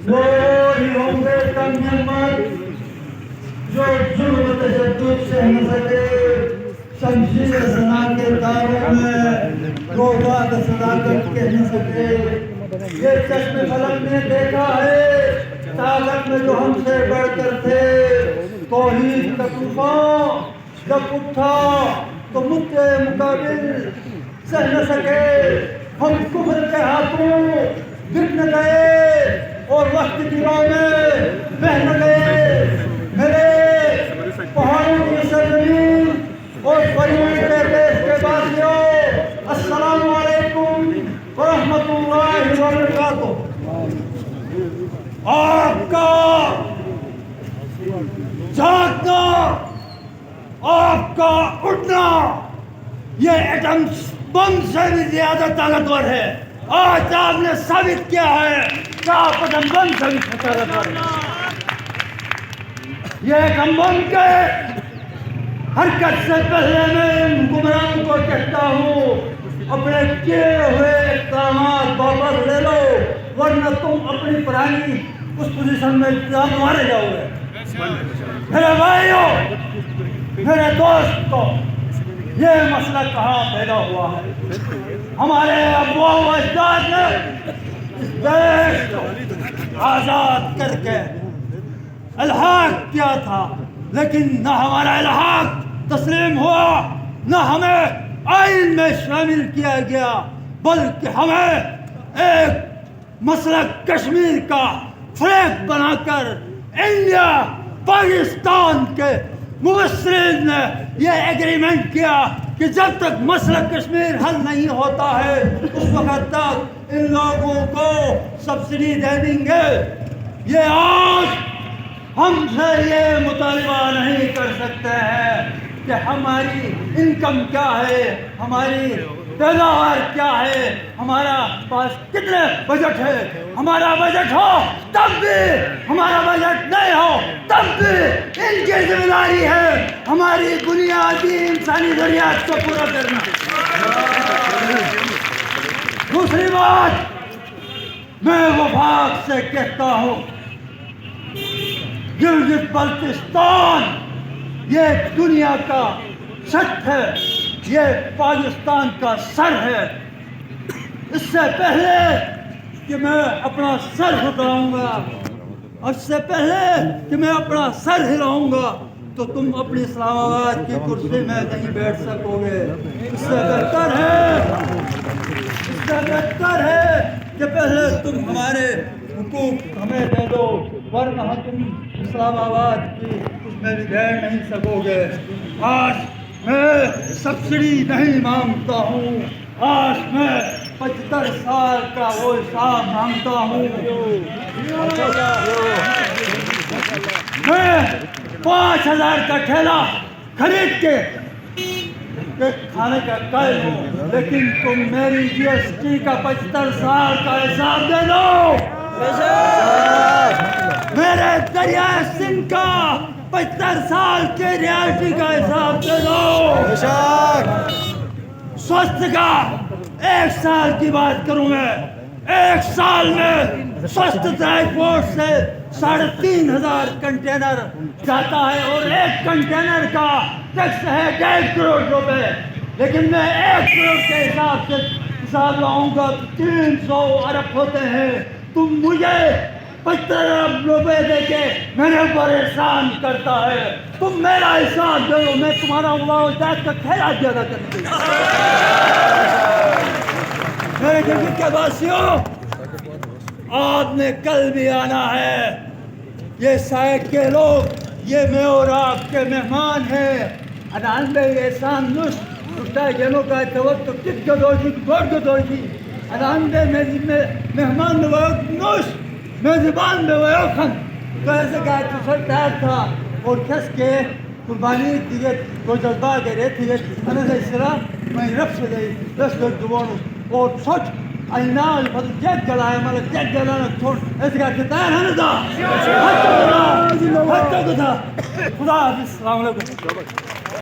وہ ہی ہوں گے کم ہمت جو ظلم و تشدد سے نہ سکے، شمشیر سنا کے تاروں میں روزہ صداقت کہہ نہ سکے۔ یہ چشم فلک نے دیکھا ہے طاقت میں جو ہم سے بڑھ کر تھے، توحید کا طوفان جب اٹھا تو مدعے مقابل سہ نہ سکے۔ ہم کفر کے ہاتھوں گر نہ گئے اور وقت کی راہ میں بہہ نہ گئے۔ میرے پہاڑوں کی سرزمین اور پریوں کے دیش کے باسیوں، السلام علیکم ورحمۃ اللہ وبرکاتہ۔ آپ کا جاگنا، آپ کا اٹھنا یہ ایٹم بم سے بھی زیادہ طاقتور ہے۔ آج آپ نے ثابت کیا ہے کہ آپ ایٹم بم سے بھی طاقتور ہیں۔ یہ ایٹم بم کے حرکت سے پہلے میں ان گمراہوں کو کہتا ہوں اپنے کیے ہوئے اقدامات واپس لے لو، ورنہ تم اپنی پرانی اس پوزیشن میں مارے جاؤ گے۔ میرے بھائیوں، میرے دوستوں، یہ مسئلہ کہاں پیدا ہوا ہے؟ ہمارے ابا و اجداد نے اس دیش کو آزاد کر کے الحاق کیا تھا، لیکن نہ ہمارا الحاق تسلیم ہوا، نہ ہمیں آئین میں شامل کیا گیا، بلکہ ہمیں ایک مسلک کشمیر کا فلیگ بنا کر انڈیا پاکستان کے مبصرین نے یہ ایگریمنٹ کیا کہ جب تک مسئلہ کشمیر حل نہیں ہوتا ہے اس وقت تک ان لوگوں کو سبسڈی دے دیں گے۔ یہ آج ہم سے یہ مطالبہ نہیں کر سکتے ہیں کہ ہماری انکم کیا ہے، ہماری پیداوار کیا ہے، ہمارا پاس کتنے بجٹ ہے۔ ہمارا بجٹ ہو تب بھی، ہمارا بجٹ نہیں ہو تب بھی ان کی ذمہ داری ہے ہماری بنیادی انسانی ضروریات کو پورا کرنا۔ دوسری بات میں وفاق سے کہتا ہوں، گلگت بلتستان یہ دنیا کا چھت ہے، یہ پاکستان کا سر ہے۔ اس سے پہلے کہ میں اپنا سر ہلاؤں گا، اس سے پہلے کہ میں اپنا سر ہلاؤں گا تو تم اپنی اسلام آباد کی کرسی میں نہیں بیٹھ سکو گے۔ اس سے بہتر ہے کہ پہلے تم ہمارے حقوق ہمیں دے دو، ورنہ تم اسلام آباد کی اس میں بھی بیٹھ نہیں سکو گے۔ آج میں سبسڈی نہیں مانگتا ہوں، آج میں 75 سال کا وہ حساب مانگتا ہوں۔ میں 5000 کا ٹھیلا خرید کے کھانے کا قائل ہوں، لیکن تم میری جی ایس ٹی کا 75 سال کا حساب دے دو۔ میرے دریائے سندھ کا 75 سال کے ریالٹی کا حساب دے دو۔ سوست کا 1 سال کی بات کروں میں، 1 سال میں سوست ٹرانسپورٹ سے 3500 کنٹینر جاتا ہے اور ایک کنٹینر کا ٹیکس ہے 1.5 کروڑ روپے، لیکن میں 1 کروڑ کے حساب سے حساب لاؤں گا تو 300 ارب ہوتے ہیں۔ تم مجھے 75 ارب روپے دے کے میرے اوپر احسان کرتا ہے، تم میرا حساب دو، میں تمہارا اجداد کا ٹھیلا زیادہ کر دوں۔ میرے گلگت کے باسیوں، آپ نے کل بھی آنا ہے۔ یہ سائٹ کے لوگ، یہ میں اور آپ کے مہمان ہیں۔ 99 احسان نوش رشتہ جنوں کا توقع کت گدوشی گوڑ گدوشی 99 میں مہمان نوش میزبان میں ویوکھن تو ایسے کہا تو سرطار تھا اور کس کے قربانی دیگه گذربا گرفت انا زي السلام ما يعرفش زي بس دوانو او صوت النار فضل جد لا مال جد لا تون اسكا تطير هندا حتى خدا السلام عليكم